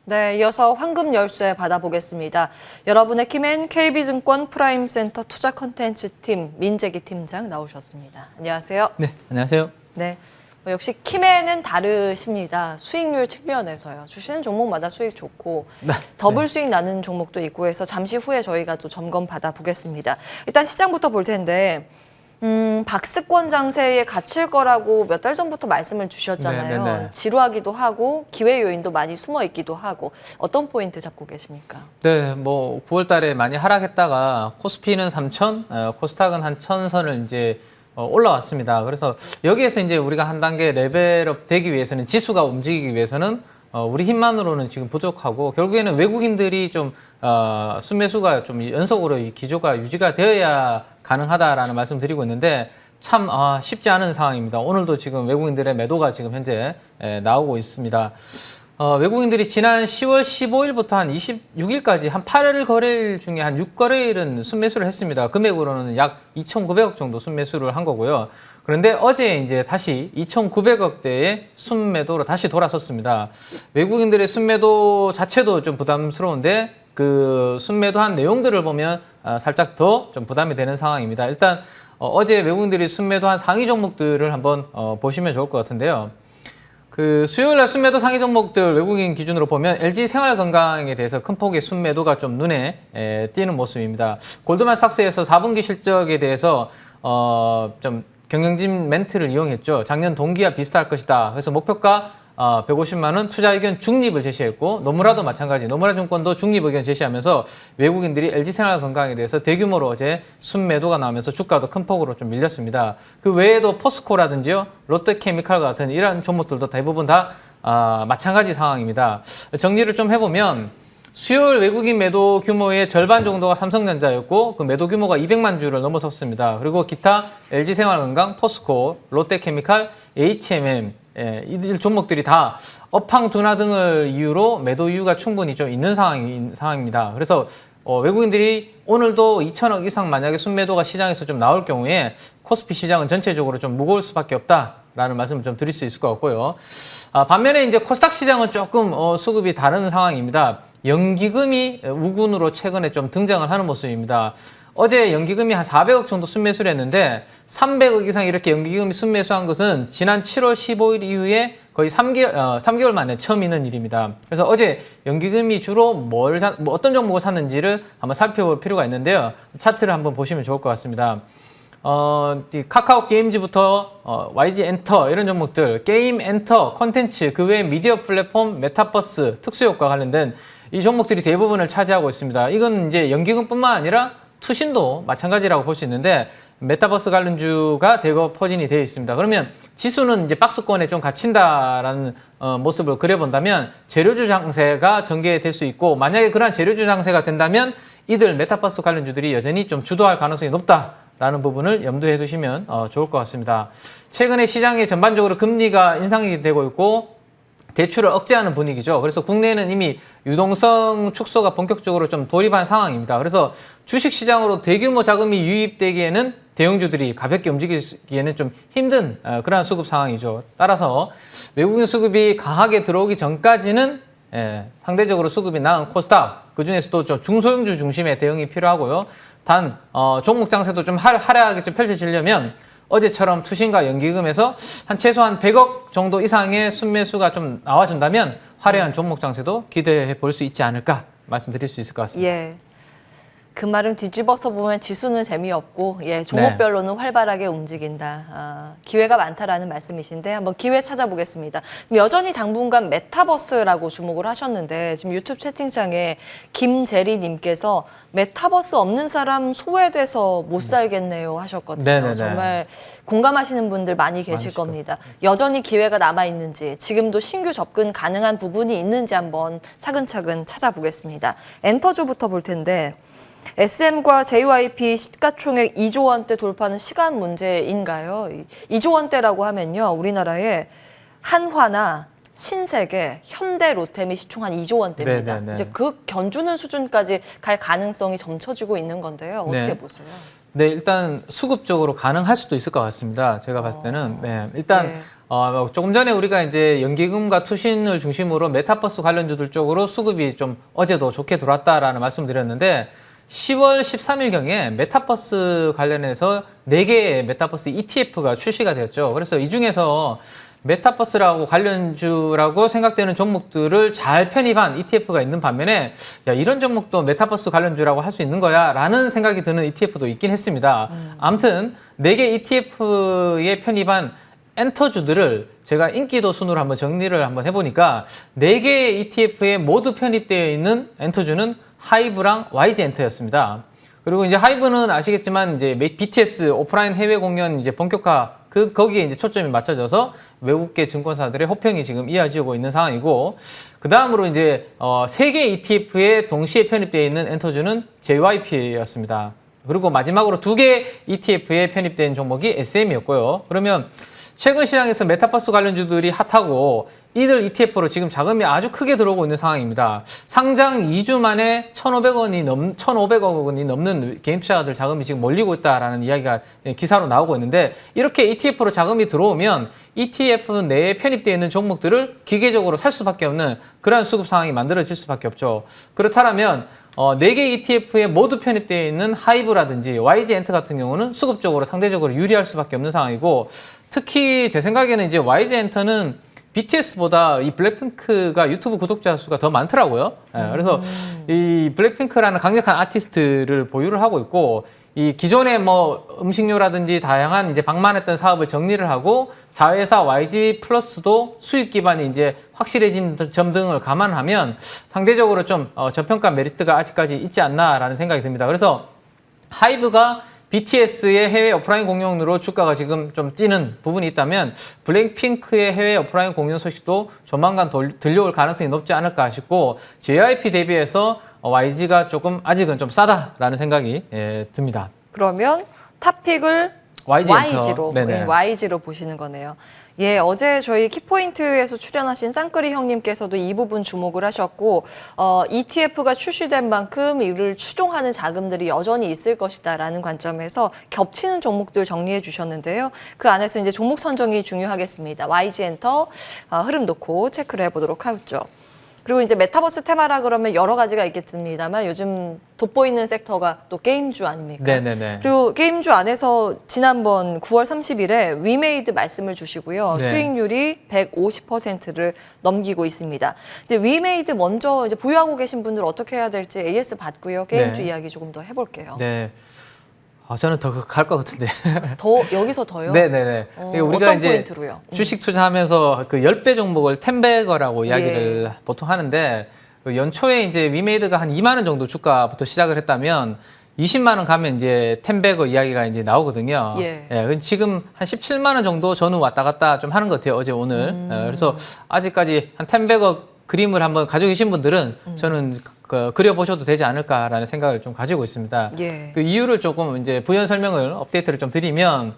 네, 이어서 황금 열쇠 받아보겠습니다. 여러분의 키맨 KB증권 프라임센터 투자 컨텐츠 팀 민재기 팀장 나오셨습니다. 안녕하세요. 네, 안녕하세요. 네, 역시 키맨은 다르십니다. 수익률 측면에서요. 주시는 종목마다 수익 좋고 더블 수익 나는 종목도 있고 해서 잠시 후에 저희가 또 점검 받아보겠습니다. 일단 시장부터 볼 텐데 박스권 장세에 갇힐 거라고 몇 달 전부터 말씀을 주셨잖아요. 네네네. 지루하기도 하고 기회 요인도 많이 숨어 있기도 하고 어떤 포인트 잡고 계십니까? 네, 뭐 9월 달에 많이 하락했다가 코스피는 3,000, 코스닥은 한 1,000선을 이제 올라왔습니다. 그래서 여기에서 이제 우리가 한 단계 레벨업 되기 위해서는 지수가 움직이기 위해서는 우리 힘만으로는 지금 부족하고 결국에는 외국인들이 좀 순매수가 좀 연속으로 이 기조가 유지가 되어야 가능하다라는 말씀 드리고 있는데 참 쉽지 않은 상황입니다. 오늘도 지금 외국인들의 매도가 지금 현재 나오고 있습니다. 외국인들이 지난 10월 15일부터 한 26일까지 한 8일 거래일 중에 한 6거래일은 순매수를 했습니다. 금액으로는 약 2,900억 정도 순매수를 한 거고요. 그런데 어제 이제 다시 2,900억대의 순매도로 다시 돌아섰습니다. 외국인들의 순매도 자체도 좀 부담스러운데 그 순매도한 내용들을 보면 살짝 더 좀 부담이 되는 상황입니다. 일단 어제 외국인들이 순매도한 상위 종목들을 한번 보시면 좋을 것 같은데요. 그 수요일날 순매도 상위 종목들 외국인 기준으로 보면 LG 생활건강에 대해서 큰 폭의 순매도가 좀 눈에 띄는 모습입니다. 골드만삭스에서 4분기 실적에 대해서 좀 경영진 멘트를 이용했죠. 작년 동기와 비슷할 것이다. 그래서 목표가 150만 원 투자 의견 중립을 제시했고 노무라도 마찬가지 노무라증권도 중립 의견 제시하면서 외국인들이 LG생활건강에 대해서 대규모로 어제 순매도가 나오면서 주가도 큰 폭으로 좀 밀렸습니다. 그 외에도 포스코라든지요 롯데케미칼 같은 이러한 종목들도 대부분 다 마찬가지 상황입니다. 정리를 좀 해보면 수요일 외국인 매도 규모의 절반 정도가 삼성전자였고 그 매도 규모가 200만 주를 넘어섰습니다. 그리고 기타 LG생활건강, 포스코, 롯데케미칼, HMM 이들 종목들이 다 업황 둔화 등을 이유로 매도 이유가 충분히 좀 있는 상황입니다. 그래서 외국인들이 오늘도 2천억 이상 만약에 순매도가 시장에서 좀 나올 경우에 코스피 시장은 전체적으로 좀 무거울 수밖에 없다라는 말씀을 좀 드릴 수 있을 것 같고요. 반면에 이제 코스닥 시장은 조금 수급이 다른 상황입니다. 연기금이 우군으로 최근에 좀 등장을 하는 모습입니다. 어제 연기금이 한 400억 정도 순매수를 했는데 300억 이상 이렇게 연기금이 순매수한 것은 지난 7월 15일 이후에 거의 3개월 만에 처음 있는 일입니다. 그래서 어제 연기금이 주로 어떤 종목을 샀는지를 한번 살펴볼 필요가 있는데요. 차트를 한번 보시면 좋을 것 같습니다. 카카오 게임즈부터 YG 엔터 이런 종목들, 게임 엔터, 콘텐츠, 그 외에 미디어 플랫폼, 메타버스, 특수효과 관련된 이 종목들이 대부분을 차지하고 있습니다. 이건 이제 연기금뿐만 아니라 투신도 마찬가지라고 볼 수 있는데 메타버스 관련주가 대거 포진이 되어 있습니다. 그러면 지수는 이제 박스권에 좀 갇힌다라는 모습을 그려본다면 재료주 장세가 전개될 수 있고 만약에 그러한 재료주 장세가 된다면 이들 메타버스 관련주들이 여전히 좀 주도할 가능성이 높다라는 부분을 염두에 두시면 좋을 것 같습니다. 최근에 시장에 전반적으로 금리가 인상이 되고 있고 대출을 억제하는 분위기죠. 그래서 국내에는 이미 유동성 축소가 본격적으로 좀 돌입한 상황입니다. 그래서 주식시장으로 대규모 자금이 유입되기에는 대형주들이 가볍게 움직이기에는 좀 힘든 그러한 수급 상황이죠. 따라서 외국인 수급이 강하게 들어오기 전까지는 상대적으로 수급이 나은 코스닥, 그중에서도 중소형주 중심의 대응이 필요하고요. 단 종목 장세도 좀 화려하게 좀 펼쳐지려면 어제처럼 투신과 연기금에서 최소한 100억 정도 이상의 순매수가 좀 나와준다면 화려한 종목 장세도 기대해 볼 수 있지 않을까 말씀드릴 수 있을 것 같습니다. 예. 그 말은 뒤집어서 보면 지수는 재미없고 종목별로는 활발하게 움직인다. 기회가 많다라는 말씀이신데 한번 기회 찾아보겠습니다. 여전히 당분간 메타버스라고 주목을 하셨는데 지금 유튜브 채팅창에 김재리님께서 메타버스 없는 사람 소외돼서 못 살겠네요 하셨거든요. 네네네. 정말 공감하시는 분들 많이 계실 겁니다. 여전히 기회가 남아있는지 지금도 신규 접근 가능한 부분이 있는지 한번 차근차근 찾아보겠습니다. 엔터주부터 볼 텐데 SM과 JYP 시가총액 2조 원대 돌파는 시간 문제인가요? 2조 원대라고 하면요. 우리나라에 한화나 신세계, 현대, 롯데미 시총 한 2조 원대입니다. 네네네. 이제 그 견주는 수준까지 갈 가능성이 점쳐지고 있는 건데요. 어떻게 보세요? 네, 일단 수급적으로 가능할 수도 있을 것 같습니다. 제가 봤을 때는 일단 조금 전에 우리가 이제 연기금과 투신을 중심으로 메타버스 관련주들 쪽으로 수급이 좀 어제도 좋게 들어왔다라는 말씀드렸는데 10월 13일경에 메타버스 관련해서 4개의 메타버스 ETF가 출시가 되었죠. 그래서 이 중에서 메타버스라고 관련주라고 생각되는 종목들을 잘 편입한 ETF가 있는 반면에 야, 이런 종목도 메타버스 관련주라고 할 수 있는 거야 라는 생각이 드는 ETF도 있긴 했습니다. 아무튼 4개 ETF에 편입한 엔터주들을 제가 인기도 순으로 한번 정리를 한번 해보니까 4개의 ETF에 모두 편입되어 있는 엔터주는 하이브랑 YG 엔터였습니다. 그리고 이제 하이브는 아시겠지만 이제 BTS 오프라인 해외 공연 이제 본격화 거기에 이제 초점이 맞춰져서 외국계 증권사들의 호평이 지금 이어지고 있는 상황이고 그 다음으로 이제 3개 ETF에 동시에 편입되어 있는 엔터주는 JYP였습니다. 그리고 마지막으로 2개 ETF에 편입된 종목이 SM이었고요. 그러면 최근 시장에서 메타버스 관련주들이 핫하고 이들 ETF로 지금 자금이 아주 크게 들어오고 있는 상황입니다. 상장 2주 만에 1,500억 원이 넘는 개인 투자자들 자금이 지금 몰리고 있다라는 이야기가 기사로 나오고 있는데 이렇게 ETF로 자금이 들어오면 ETF 내에 편입되어 있는 종목들을 기계적으로 살 수밖에 없는 그러한 수급 상황이 만들어질 수밖에 없죠. 그렇다면 4개 ETF에 모두 편입되어 있는 하이브라든지 YG 엔터 같은 경우는 수급적으로 상대적으로 유리할 수밖에 없는 상황이고 특히 제 생각에는 이제 YG 엔터는 BTS보다 이 블랙핑크가 유튜브 구독자 수가 더 많더라고요. 그래서 이 블랙핑크라는 강력한 아티스트를 보유를 하고 있고 이 기존의 뭐 음식료라든지 다양한 이제 방만했던 사업을 정리를 하고 자회사 YG 플러스도 수익 기반이 이제 확실해진 점 등을 감안하면 상대적으로 좀 저평가 메리트가 아직까지 있지 않나라는 생각이 듭니다. 그래서 하이브가 BTS의 해외 오프라인 공연으로 주가가 지금 좀 뛰는 부분이 있다면 블랙핑크의 해외 오프라인 공연 소식도 조만간 들려올 가능성이 높지 않을까 싶고 JYP 대비해서 YG가 조금 아직은 좀 싸다라는 생각이 듭니다. 그러면 탑픽을 YG로 YG로 보시는 거네요. 예, 어제 저희 키포인트에서 출연하신 쌍끌이 형님께서도 이 부분 주목을 하셨고 ETF가 출시된 만큼 이를 추종하는 자금들이 여전히 있을 것이다라는 관점에서 겹치는 종목들 정리해 주셨는데요. 그 안에서 이제 종목 선정이 중요하겠습니다. YG 엔터 흐름 놓고 체크를 해보도록 하죠. 그리고 이제 메타버스 테마라 그러면 여러 가지가 있겠습니다만 요즘 돋보이는 섹터가 또 게임주 아닙니까? 네네네. 그리고 게임주 안에서 지난번 9월 30일에 위메이드 말씀을 주시고요. 네. 수익률이 150%를 넘기고 있습니다. 이제 위메이드 먼저 이제 보유하고 계신 분들 어떻게 해야 될지 AS 받고요. 게임주 네. 이야기 조금 더 해볼게요. 네. 저는 더 갈 것 같은데. 여기서 더요? 네네네. 우리가 어떤 이제 포인트로요? 주식 투자하면서 그 10배 종목을 10배거라고 이야기를 보통 하는데 그 연초에 이제 위메이드가 한 2만 원 정도 주가부터 시작을 했다면 20만 원 가면 이제 10배거 이야기가 이제 나오거든요. 지금 한 17만 원 정도 저는 왔다 갔다 좀 하는 것 같아요. 어제 오늘. 그래서 아직까지 한 10배거 그림을 한번 가지고 계신 분들은 저는 그려보셔도 되지 않을까라는 생각을 좀 가지고 있습니다. 그 이유를 조금 이제 부연 설명을 업데이트를 좀 드리면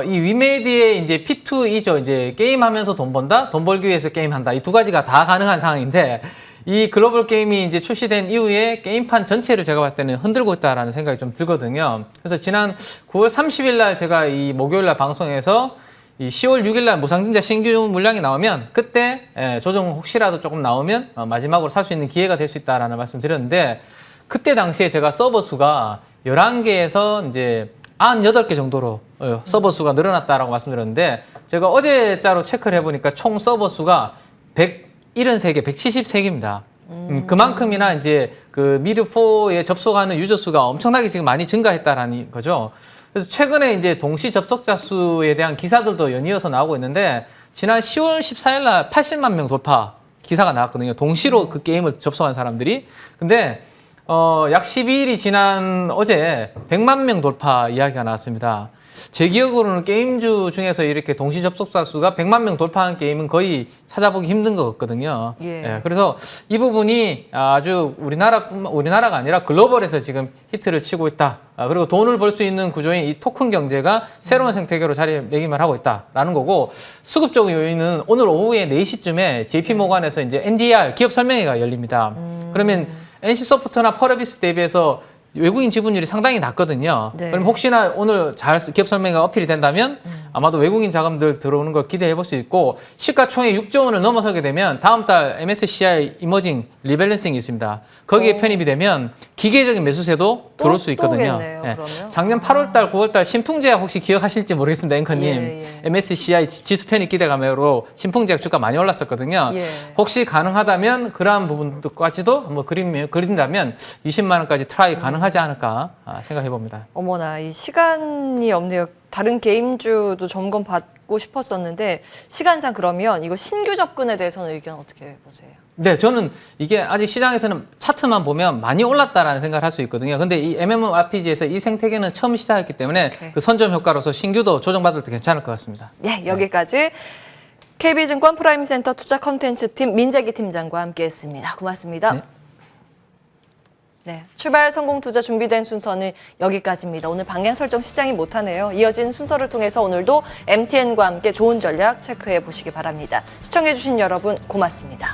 이 위메이드의 이제 P2E죠. 이제 게임하면서 돈 번다, 돈 벌기 위해서 게임한다. 이 두 가지가 다 가능한 상황인데 이 글로벌 게임이 이제 출시된 이후에 게임판 전체를 제가 봤을 때는 흔들고 있다라는 생각이 좀 들거든요. 그래서 지난 9월 30일 날 제가 이 목요일 날 방송에서 이 10월 6일 날 무상증자 신규 물량이 나오면 그때 조정 혹시라도 조금 나오면 마지막으로 살 수 있는 기회가 될 수 있다라는 말씀 드렸는데 그때 당시에 제가 서버 수가 11개에서 이제 98개 정도로 서버 수가 늘어났다라고 말씀드렸는데 제가 어제자로 체크를 해보니까 총 서버 수가 173개, 173개입니다. 그만큼이나 이제 그 미드4에 접속하는 유저 수가 엄청나게 지금 많이 증가했다라는 거죠. 그래서 최근에 이제 동시 접속자 수에 대한 기사들도 연이어서 나오고 있는데 지난 10월 14일 날 80만 명 돌파 기사가 나왔거든요. 동시로 그 게임을 접속한 사람들이. 근데 약 12일이 지난 어제 100만 명 돌파 이야기가 나왔습니다. 제 기억으로는 게임주 중에서 이렇게 동시 접속자 수가 100만 명 돌파한 게임은 거의 찾아보기 힘든 것 같거든요. 그래서 이 부분이 아주 우리나라가 아니라 글로벌에서 지금 히트를 치고 있다. 그리고 돈을 벌 수 있는 구조인 이 토큰 경제가 새로운 생태계로 자리매김을 하고 있다라는 거고 수급적 요인은 오늘 오후에 4시쯤에 JP모간에서 이제 NDR 기업 설명회가 열립니다. 그러면 NC소프트나 펄어비스 대비해서 외국인 지분율이 상당히 낮거든요. 네. 그럼 혹시나 오늘 기업 설명회가 어필이 된다면 아마도 외국인 자금들 들어오는 걸 기대해 볼 수 있고 시가총액 6조 원을 넘어서게 되면 다음 달 MSCI 이머징 리밸런싱이 있습니다. 거기에 편입이 되면 기계적인 매수세도 들어올 수 있거든요. 오겠네요, 그러면. 작년 8월 달, 9월 달 신풍제약 혹시 기억하실지 모르겠습니다. 앵커님. 예. MSCI 지수 편입 기대감으로 신풍제약 주가 많이 올랐었거든요. 예. 혹시 가능하다면 그러한 부분까지도 한번 그린다면 20만 원까지 트라이 가능하지 않을까 생각해 봅니다. 어머나, 이 시간이 없네요. 다른 게임주도 점검 받고 싶었었는데 시간상 그러면 이거 신규 접근에 대해서는 의견 어떻게 보세요? 네, 저는 이게 아직 시장에서는 차트만 보면 많이 올랐다라는 생각을 할 수 있거든요. 근데 이 MMORPG에서 이 생태계는 처음 시작했기 때문에 오케이. 그 선점 효과로서 신규도 조정받을 때 괜찮을 것 같습니다. 예, 여기까지 KB증권 프라임센터 투자 컨텐츠팀 민재기 팀장과 함께했습니다. 고맙습니다. 네. 네, 출발 성공 투자 준비된 순서는 여기까지입니다. 오늘 방향 설정 시장이 못하네요. 이어진 순서를 통해서 오늘도 MTN과 함께 좋은 전략 체크해 보시기 바랍니다. 시청해 주신 여러분 고맙습니다.